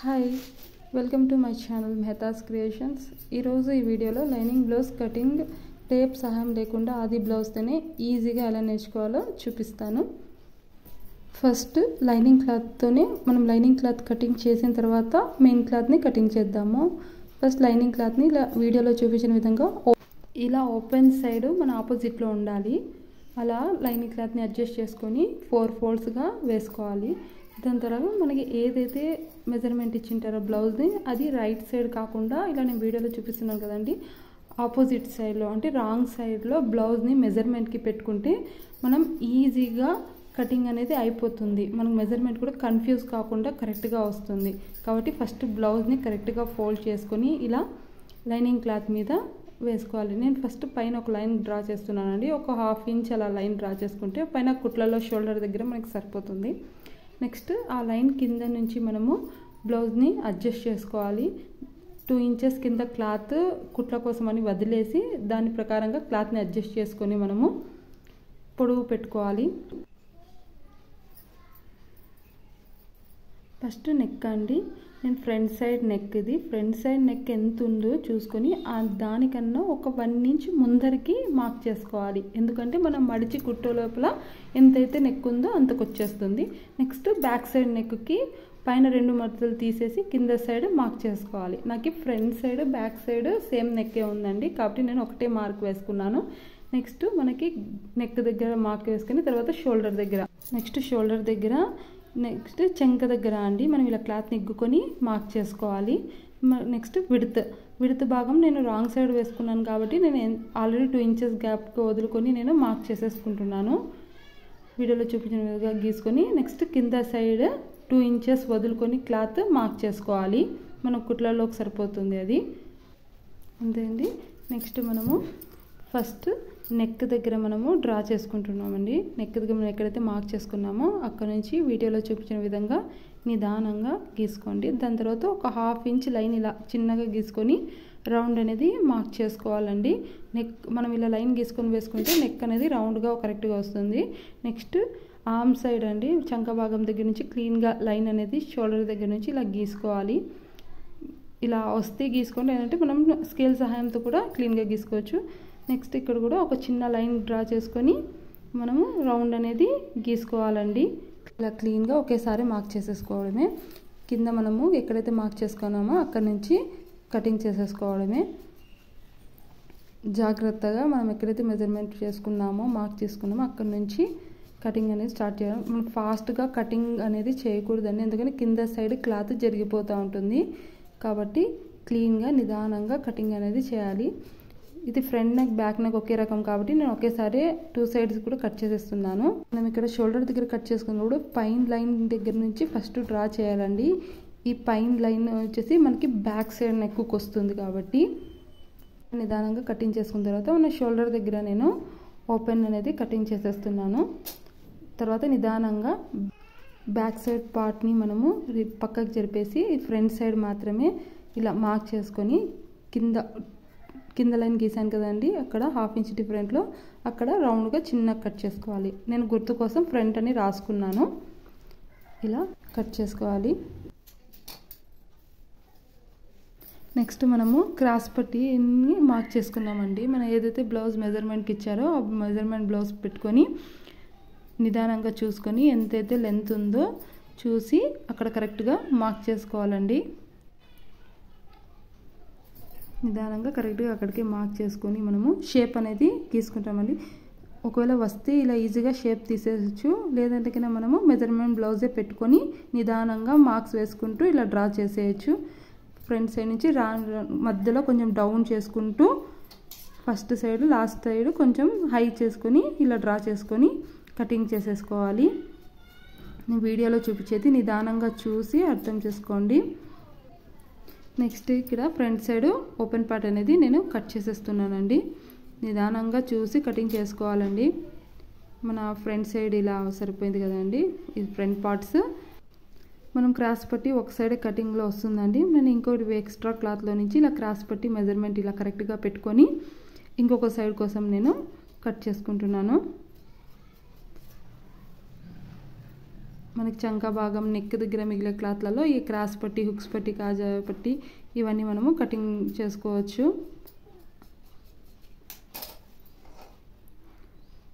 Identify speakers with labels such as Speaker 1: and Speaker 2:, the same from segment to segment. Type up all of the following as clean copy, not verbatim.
Speaker 1: Hi welcome to my channel Mehta's creations. ఈరోజు ఈ వీడియోలో లైనింగ్ బ్లౌజ్ కటింగ్ టేప్ సహాయం లేకుండా ఆది బ్లౌజ్తోనే ఈజీగా ఎలా నేర్చుకోవాలో చూపిస్తాను. ఫస్ట్ లైనింగ్ క్లాత్తోనే మనం లైనింగ్ క్లాత్ కటింగ్ చేసిన తర్వాత మెయిన్ క్లాత్ని కటింగ్ చేద్దాము. ఫస్ట్ లైనింగ్ క్లాత్ని ఇలా వీడియోలో చూపించిన విధంగా ఇలా ఓపెన్ సైడ్ మన ఆపోజిట్లో ఉండాలి. అలా లైనింగ్ క్లాత్ని అడ్జస్ట్ చేసుకొని 4 ఫోల్డ్స్గా వేసుకోవాలి. దాని తర్వాత మనకి ఏదైతే మెజర్మెంట్ ఇచ్చింటారో బ్లౌజ్ని అది రైట్ సైడ్ కాకుండా ఇలా నేను వీడియోలో చూపిస్తున్నాను కదండి, ఆపోజిట్ సైడ్లో అంటే రాంగ్ సైడ్లో బ్లౌజ్ని మెజర్మెంట్కి పెట్టుకుంటే మనం ఈజీగా కటింగ్ అనేది అయిపోతుంది. మనకు మెజర్మెంట్ కూడా కన్ఫ్యూజ్ కాకుండా కరెక్ట్గా వస్తుంది. కాబట్టి ఫస్ట్ బ్లౌజ్ని కరెక్ట్గా ఫోల్డ్ చేసుకొని ఇలా లైనింగ్ క్లాత్ మీద వేసుకోవాలి. నేను ఫస్ట్ పైన ఒక లైన్ డ్రా చేస్తున్నానండి. ఒక 1/2 ఇంచ్ అలా లైన్ డ్రా చేసుకుంటే పైన కుట్లలో షోల్డర్ దగ్గర మనకి సరిపోతుంది. నెక్స్ట్ ఆ లైన్ కింద నుంచి మనము బ్లౌజ్ని అడ్జస్ట్ చేసుకోవాలి. 2 ఇంచెస్ కింద క్లాత్ కుట్ల కోసం అని వదిలేసి దాని ప్రకారంగా క్లాత్ని అడ్జస్ట్ చేసుకొని మనము పొడవు పెట్టుకోవాలి. ఫస్ట్ నెక్ అండి, నేను ఫ్రంట్ సైడ్ నెక్, ఇది ఫ్రంట్ సైడ్ నెక్ ఎంత ఉందో చూసుకొని దానికన్నా ఒక 1 ఇంచ్ ముందరికి మార్క్ చేసుకోవాలి. ఎందుకంటే మనం మడిచి కుట్టు లోపల ఎంతైతే నెక్ ఉందో అంతకు వచ్చేస్తుంది. నెక్స్ట్ బ్యాక్ సైడ్ నెక్కి పైన 2 మడతలు తీసేసి కింద సైడ్ మార్క్ చేసుకోవాలి. నాకు front side back side same నెక్కే ఉందండి, కాబట్టి నేను ఒకటే మార్క్ వేసుకున్నాను. నెక్స్ట్ మనకి నెక్ దగ్గర మార్క్ వేసుకొని తర్వాత షోల్డర్ దగ్గర, నెక్స్ట్ షోల్డర్ దగ్గర, నెక్స్ట్ చెంక దగ్గర అండి మనం ఇలా క్లాత్ని ఇగ్గుకొని మార్క్ చేసుకోవాలి. నెక్స్ట్ విడత్ భాగం నేను రాంగ్ సైడ్ వేసుకున్నాను కాబట్టి నేను ఆల్రెడీ 2 ఇంచెస్ గ్యాప్కి వదులుకొని నేను మార్క్ చేసేసుకుంటున్నాను. వీడియోలో చూపించిన విధంగా గీసుకొని నెక్స్ట్ కింద సైడ్ 2 ఇంచెస్ వదులుకొని క్లాత్ మార్క్ చేసుకోవాలి. మన కుట్లలోకి సరిపోతుంది అది, అంతే అండి. నెక్స్ట్ మనము ఫస్ట్ నెక్ దగ్గర మనము డ్రా చేసుకుంటున్నామండి. నెక్ దగ్గర మనం ఎక్కడైతే మార్క్ చేసుకున్నామో అక్కడ నుంచి వీడియోలో చూపించిన విధంగా నిదానంగా గీసుకోండి. దాని తర్వాత ఒక 1/2 ఇంచ్ లైన్ ఇలా చిన్నగా గీసుకొని రౌండ్ అనేది మార్క్ చేసుకోవాలండి. నెక్ మనం ఇలా లైన్ గీసుకొని వేసుకుంటే నెక్ అనేది రౌండ్గా కరెక్ట్గా వస్తుంది. నెక్స్ట్ ఆర్మ్ సైడ్ అండి, చంక భాగం దగ్గర నుంచి క్లీన్గా లైన్ అనేది షోల్డర్ దగ్గర నుంచి ఇలా గీసుకోవాలి. ఇలా వస్తే గీసుకోండి, లేదంటే మనం స్కేల్ సహాయంతో కూడా క్లీన్గా గీసుకోవచ్చు. నెక్స్ట్ ఇక్కడ కూడా ఒక చిన్న లైన్ డ్రా చేసుకొని మనము రౌండ్ అనేది గీసుకోవాలండి. ఇలా క్లీన్గా ఒకేసారి మార్క్ చేసేసుకోవడమే. కింద మనము ఎక్కడైతే మార్క్ చేసుకున్నామో అక్కడ నుంచి కటింగ్ చేసేసుకోవడమే. జాగ్రత్తగా మనం ఎక్కడైతే మెజర్మెంట్ చేసుకున్నామో మార్క్ చేసుకున్నామో అక్కడ నుంచి కటింగ్ అనేది స్టార్ట్ చేయడం. మనం ఫాస్ట్గా కటింగ్ అనేది చేయకూడదండి, ఎందుకంటే కింద సైడ్ క్లాత్ జరిగిపోతూ ఉంటుంది. కాబట్టి క్లీన్గా నిదానంగా కటింగ్ అనేది చేయాలి. ఇది ఫ్రంట్ నెక్ బ్యాక్ నెక్ ఒకే రకం కాబట్టి నేను ఒకేసారి 2 సైడ్స్ కూడా కట్ చేసేస్తున్నాను. మనం ఇక్కడ షోల్డర్ దగ్గర కట్ చేసుకున్నప్పుడు పైన లైన్ దగ్గర నుంచి ఫస్ట్ డ్రా చేయాలండి. ఈ పైన లైన్ వచ్చేసి మనకి బ్యాక్ సైడ్ నెక్కు వస్తుంది కాబట్టి నిదానంగా కటింగ్ చేసుకున్న తర్వాత మన షోల్డర్ దగ్గర నేను ఓపెన్ అనేది కటింగ్ చేసేస్తున్నాను. తర్వాత నిదానంగా బ్యాక్ సైడ్ పార్ట్ని మనము పక్కకు జరిపేసి ఫ్రంట్ సైడ్ మాత్రమే ఇలా మార్క్ చేసుకొని కింద లైన్ గీసాను కదండి, అక్కడ 1/2 ఇంచ్ డిఫరెంట్లో అక్కడ రౌండ్గా చిన్న కట్ చేసుకోవాలి. నేను గుర్తు కోసం ఫ్రంట్ అని రాసుకున్నాను. ఇలా కట్ చేసుకోవాలి. నెక్స్ట్ మనము క్రాస్ పట్టీని మార్క్ చేసుకున్నామండి. మనం ఏదైతే బ్లౌజ్ మెజర్మెంట్కి ఇచ్చారో ఆ మెజర్మెంట్ బ్లౌజ్ పెట్టుకొని నిదానంగా చూసుకొని ఎంతైతే లెంత్ ఉందో చూసి అక్కడ కరెక్ట్గా మార్క్ చేసుకోవాలండి. నిదానంగా కరెక్ట్గా అక్కడికి మార్క్ చేసుకొని మనము షేప్ అనేది గీసుకుంటామండి. ఒకవేళ వస్తే ఇలా ఈజీగా షేప్ తీసేయచ్చు, లేదంటే కన్నా మనము మెజర్మెంట్ బ్లౌజే పెట్టుకొని నిదానంగా మార్క్స్ వేసుకుంటూ ఇలా డ్రా చేసేయచ్చు. ఫ్రంట్ సైడ్ నుంచి మధ్యలో కొంచెం డౌన్ చేసుకుంటూ ఫస్ట్ సైడ్ లాస్ట్ సైడ్ కొంచెం హై చేసుకొని ఇలా డ్రా చేసుకొని కటింగ్ చేసేసుకోవాలి. నేను వీడియోలో చూపించేది నిదానంగా చూసి అర్థం చేసుకోండి. నెక్స్ట్ ఇక్కడ ఫ్రంట్ సైడ్ ఓపెన్ పార్ట్ అనేది నేను కట్ చేసేస్తున్నానండి. నిదానంగా చూసి కటింగ్ చేసుకోవాలండి. మన ఫ్రంట్ సైడ్ ఇలా సరిపోయింది కదండి, ఇది ఫ్రంట్ పార్ట్స్. మనం క్రాస్ పట్టి ఒక సైడ్ కటింగ్లో వస్తుందండి. నేను ఇంకోటి ఎక్స్ట్రా క్లాత్లో నుంచి ఇలా క్రాస్ పట్టి మెజర్మెంట్ ఇలా కరెక్ట్గా పెట్టుకొని ఇంకొక సైడ్ కోసం నేను కట్ చేసుకుంటున్నాను. మనకి చంక భాగం నెక్ దగ్గర మిగిలే క్లాత్లలో ఈ క్రాస్ పట్టి, హుక్స్ పట్టి, కాజా పట్టి ఇవన్నీ మనము కటింగ్ చేసుకోవచ్చు.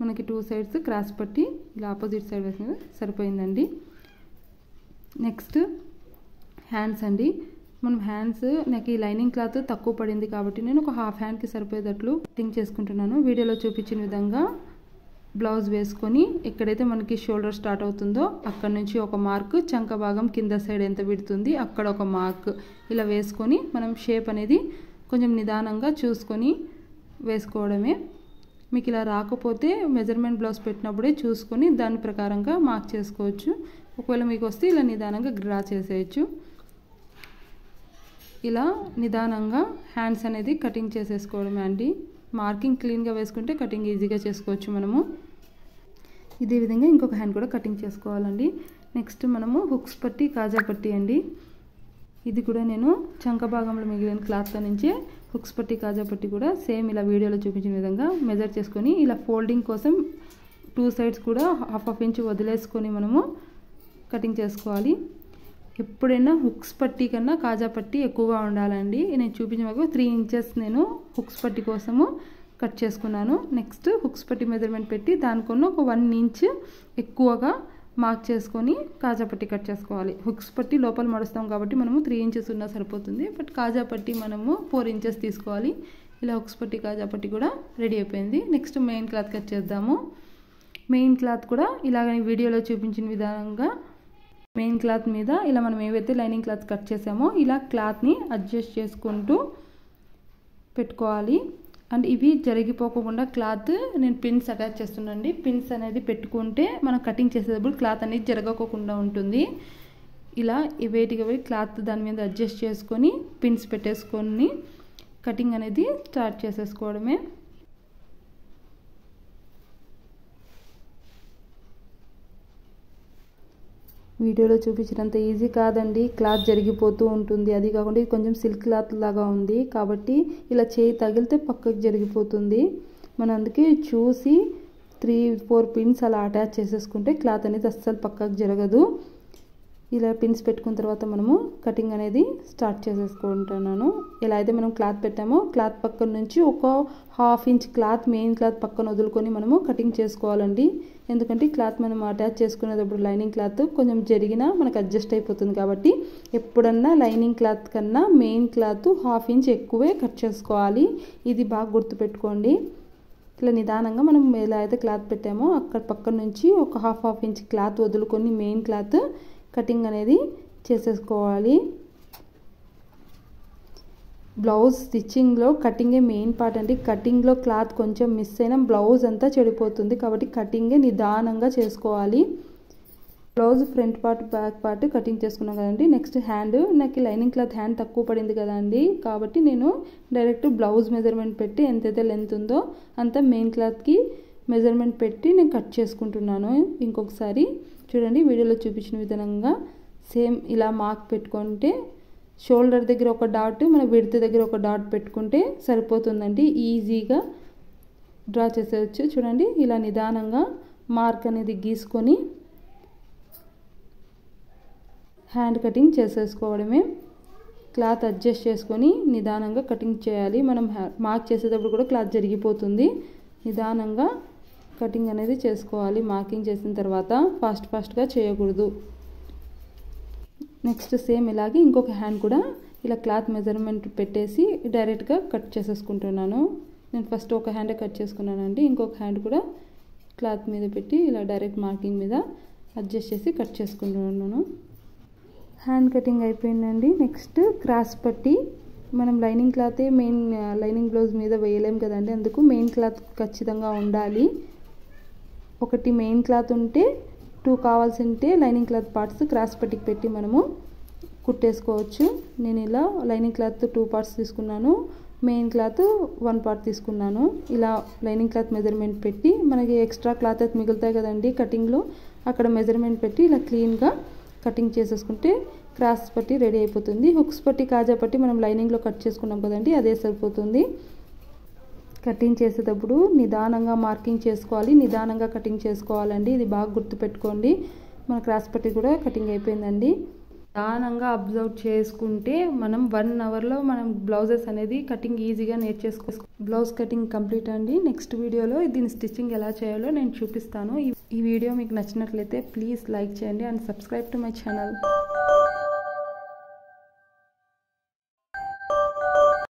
Speaker 1: మనకి 2 సైడ్స్ క్రాస్ పట్టి ఇలా ఆపోజిట్ సైడ్ వేసిన సరిపోయిందండి. నెక్స్ట్ హ్యాండ్స్ అండి. మనం హ్యాండ్స్ నాకు ఈ లైనింగ్ క్లాత్ తక్కువ పడింది కాబట్టి నేను ఒక హాఫ్ హ్యాండ్కి సరిపోయేటట్లు కటింగ్ చేసుకుంటున్నాను. వీడియోలో చూపించిన విధంగా బ్లౌజ్ వేసుకొని ఎక్కడైతే మనకి షోల్డర్ స్టార్ట్ అవుతుందో అక్కడ నుంచి ఒక మార్క్, చంక భాగం కింద సైడ్ ఎంత విడుతుంది అక్కడ ఒక మార్క్ ఇలా వేసుకొని మనం షేప్ అనేది కొంచెం నిదానంగా చూసుకొని వేసుకోవడమే. మీకు ఇలా రాకపోతే మెజర్మెంట్ బ్లౌజ్ పెట్టినప్పుడే చూసుకొని దాని ప్రకారంగా మార్క్ చేసుకోవచ్చు. ఒకవేళ మీకు వస్తే ఇలా నిదానంగా డ్రా చేసేయచ్చు. ఇలా నిదానంగా హ్యాండ్స్ అనేది కటింగ్ చేసేసుకోవడమే అండి. మార్కింగ్ క్లీన్గా వేసుకుంటే కటింగ్ ఈజీగా చేసుకోవచ్చు మనము. ఇదే విధంగా ఇంకొక హ్యాండ్ కూడా కటింగ్ చేసుకోవాలండి. నెక్స్ట్ మనము హుక్స్ పట్టి, కాజా పట్టి అండి. ఇది కూడా నేను చంక భాగంలో మిగిలిన క్లాత్ల నుంచే హుక్స్ పట్టి, కాజా పట్టి కూడా సేమ్ ఇలా వీడియోలో చూపించిన విధంగా మెజర్ చేసుకొని ఇలా ఫోల్డింగ్ కోసం 2 సైడ్స్ కూడా హాఫ్ ఇంచ్ వదిలేసుకొని మనము కటింగ్ చేసుకోవాలి. ఎప్పుడైనా హుక్స్ పట్టి కన్నా కాజా పట్టి ఎక్కువగా ఉండాలండి. నేను చూపించిన 3 ఇంచెస్ నేను హుక్స్ పట్టి కోసము కట్ చేసుకున్నాను. నెక్స్ట్ హుక్స్ పట్టి మెజర్మెంట్ పెట్టి దానికన్నా ఒక 1 ఇంచ్ ఎక్కువగా మార్క్ చేసుకొని కాజా పట్టి కట్ చేసుకోవాలి. హుక్స్ పట్టి లోపల మడుస్తాం కాబట్టి మనము 3 ఇంచెస్ ఉన్నా సరిపోతుంది. బట్ కాజా పట్టి మనము 4 ఇంచెస్ తీసుకోవాలి. ఇలా హుక్స్ పట్టి, కాజా పట్టి కూడా రెడీ అయిపోయింది. నెక్స్ట్ మెయిన్ క్లాత్ కట్ చేద్దాము. మెయిన్ క్లాత్ కూడా ఇలాగని వీడియోలో చూపించిన విధంగా మెయిన్ క్లాత్ మీద ఇలా మనం ఏవైతే లైనింగ్ క్లాత్ కట్ చేసామో ఇలా క్లాత్ని అడ్జస్ట్ చేసుకుంటూ పెట్టుకోవాలి. అండ్ ఇవి జరిగిపోకుండా క్లాత్ నేను పిన్స్ అటాచ్ చేస్తున్నానండి. పిన్స్ అనేది పెట్టుకుంటే మనం కటింగ్ చేసేటప్పుడు క్లాత్ అనేది జరగకోకుండా ఉంటుంది. ఇలా వేటికి క్లాత్ దాని మీద అడ్జస్ట్ చేసుకొని పిన్స్ పెట్టేసుకొని కటింగ్ అనేది స్టార్ట్ చేసేసుకోవడమే. వీడియోలో చూపించినంత ఈజీ కాదండి, క్లాత్ జరిగిపోతూ ఉంటుంది. అది కాకుండా ఇది కొంచెం సిల్క్ క్లాత్ లాగా ఉంది కాబట్టి ఇలా చేయి తగిలితే పక్కకు జరిగిపోతుంది. మనం అందుకే చూసి 3-4 పిన్స్ అలా అటాచ్ చేసేసుకుంటే క్లాత్ అనేది అస్సలు పక్కకు జరగదు. ఇలా పిన్స్ పెట్టుకున్న తర్వాత మనము కటింగ్ అనేది స్టార్ట్ చేసేసుకుంటున్నాను. ఎలా అయితే మనం క్లాత్ పెట్టామో క్లాత్ పక్కన నుంచి ఒక half inch cloth main cloth పక్కన వదులుకొని మనము కటింగ్ చేసుకోవాలండి. ఎందుకంటే క్లాత్ మనం అటాచ్ చేసుకునేటప్పుడు లైనింగ్ క్లాత్ కొంచెం జరిగినా మనకు అడ్జస్ట్ అయిపోతుంది కాబట్టి ఎప్పుడన్నా లైనింగ్ క్లాత్ కన్నా మెయిన్ క్లాత్ హాఫ్ ఇంచ్ ఎక్కువే కట్ చేసుకోవాలి. ఇది బాగా గుర్తుపెట్టుకోండి. ఇట్లా నిదానంగా మనం ఎలా అయితే క్లాత్ పెట్టామో అక్కడ పక్కన నుంచి ఒక హాఫ్ ఇంచ్ క్లాత్ వదులుకొని మెయిన్ క్లాత్ కటింగ్ అనేది చేసేసుకోవాలి. బ్లౌజ్ స్టిచ్చింగ్లో కటింగే మెయిన్ పార్ట్ అండి. కటింగ్లో క్లాత్ కొంచెం మిస్ అయినా బ్లౌజ్ అంతా చెడిపోతుంది కాబట్టి కటింగే నిదానంగా చేసుకోవాలి. Blouse front part, back part cutting చేసుకున్నాం కదండి. నెక్స్ట్ హ్యాండ్, నాకు లైనింగ్ క్లాత్ హ్యాండ్ తక్కువ పడింది కదండి కాబట్టి నేను డైరెక్ట్ బ్లౌజ్ మెజర్మెంట్ పెట్టి ఎంతైతే లెంత్ ఉందో అంత మెయిన్ క్లాత్కి మెజర్మెంట్ పెట్టి నేను కట్ చేసుకుంటున్నాను. ఇంకొకసారి చూడండి వీడియోలో చూపించిన విధంగా సేమ్ ఇలా మార్క్ పెట్టుకుంటే షోల్డర్ దగ్గర ఒక డాట్, మన విడ్త్ దగ్గర ఒక డాట్ పెట్టుకుంటే సరిపోతుందండి. ఈజీగా డ్రా చేసేయచ్చు. చూడండి ఇలా నిదానంగా మార్క్ అనేది గీసుకొని హ్యాండ్ కటింగ్ చేసేసుకోవడమే. క్లాత్ అడ్జస్ట్ చేసుకొని నిదానంగా కటింగ్ చేయాలి. మనం మార్క్ చేసేటప్పుడు కూడా క్లాత్ జరిగిపోతుంది. నిదానంగా కటింగ్ అనేది చేసుకోవాలి. మార్కింగ్ చేసిన తర్వాత ఫాస్ట్గా చేయకూడదు. నెక్స్ట్ సేమ్ ఇలాగే ఇంకొక హ్యాండ్ కూడా ఇలా క్లాత్ మెజర్మెంట్ పెట్టేసి డైరెక్ట్గా కట్ చేసేసుకుంటున్నాను. నేను ఫస్ట్ ఒక హ్యాండే కట్ చేసుకున్నానండి. ఇంకొక హ్యాండ్ కూడా క్లాత్ మీద పెట్టి ఇలా డైరెక్ట్ మార్కింగ్ మీద అడ్జస్ట్ చేసి కట్ చేసుకుంటున్నాను. హ్యాండ్ కటింగ్ అయిపోయిందండి. నెక్స్ట్ క్రాస్ పట్టి, మనం లైనింగ్ క్లాతే మెయిన్ లైనింగ్ బ్లౌజ్ మీద వేయలేం కదండి, అందుకు మెయిన్ క్లాత్ ఖచ్చితంగా ఉండాలి. ఒకటి మెయిన్ క్లాత్ ఉంటే 2 కావాల్సి ఉంటే లైనింగ్ క్లాత్ పార్ట్స్ క్రాస్ పట్టికి పెట్టి మనము కుట్టేసుకోవచ్చు. నేను ఇలా లైనింగ్ క్లాత్ 2 పార్ట్స్ తీసుకున్నాను, మెయిన్ క్లాత్ 1 పార్ట్ తీసుకున్నాను. ఇలా లైనింగ్ క్లాత్ మెజర్మెంట్ పెట్టి మనకి ఎక్స్ట్రా క్లాత్ అయితే మిగులుతాయి కదండి కటింగ్లో, అక్కడ మెజర్మెంట్ పెట్టి ఇలా క్లీన్గా కటింగ్ చేసేసుకుంటే క్రాస్ పట్టి రెడీ అయిపోతుంది. హుక్స్ పట్టి, కాజా పట్టి మనం లైనింగ్లో కట్ చేసుకున్నాం కదండి, అదే సరిపోతుంది. కటింగ్ చేసేటప్పుడు నిదానంగా మార్కింగ్ చేసుకోవాలి, నిదానంగా కటింగ్ చేసుకోవాలండి. ఇది బాగా గుర్తుపెట్టుకోండి. మన క్రాస్ పట్టి కూడా కటింగ్ అయిపోయిందండి. నిదానంగా అబ్జర్వ్ చేసుకుంటే మనం 1 అవర్లో మనం బ్లౌజెస్ అనేది కటింగ్ ఈజీగా నేర్చేసుకోవచ్చు. బ్లౌజ్ కటింగ్ కంప్లీట్ అండి. నెక్స్ట్ వీడియోలో దీని స్టిచ్చింగ్ ఎలా చేయాలో నేను చూపిస్తాను. ఈ వీడియో మీకు నచ్చినట్లయితే ప్లీజ్ లైక్ చేయండి and subscribe to my channel.